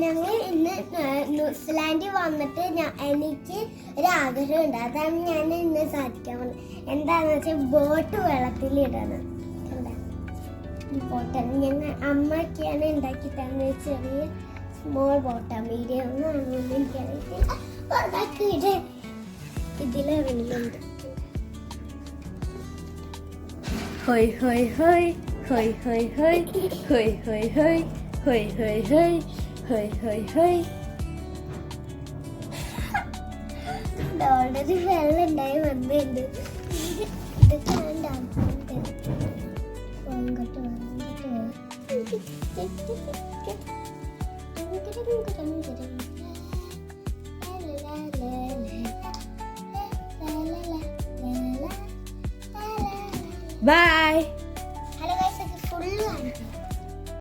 ഞങ്ങൾ ഇന്ന് ന്യൂസിലാൻഡിൽ വന്നിട്ട് എനിക്ക് ഒരു ആഗ്രഹമുണ്ട്. അതാണ് ഞാൻ ഇന്ന് സാധിക്കാൻ പോകുന്നത്. എന്താണെന്ന് വെച്ചാൽ ബോട്ട് വെള്ളത്തിലിടണം. ബോട്ടാണ് ഞങ്ങൾ അമ്മയ്ക്കാണ് ഉണ്ടാക്കി തന്നത്. ചെറിയ സ്മോൾ ബോട്ടാണ്, മീഡിയം ഒന്നും എനിക്കറിയത്തില്ല. ഇതിലിറങ്ങിയിട്ടുണ്ട്. ഹോയ് ഹോയ് ഹോയ് ഹോയ് ഹോയ് ഹോയ് ഹോയ് ഹോയ് ഹോയ് ഹോയ് ഹോയ് ഹോയ് ഹോയ് ഹോയ് ഹോയ്. ഓൾറെഡി വെള്ളം ഉണ്ടായി വന്നിട്ടുണ്ട്. ഇതൊക്കെ ബൈ. ഹലോ ഗൈസ്, ഫുള്ള് കാണിക്കാം.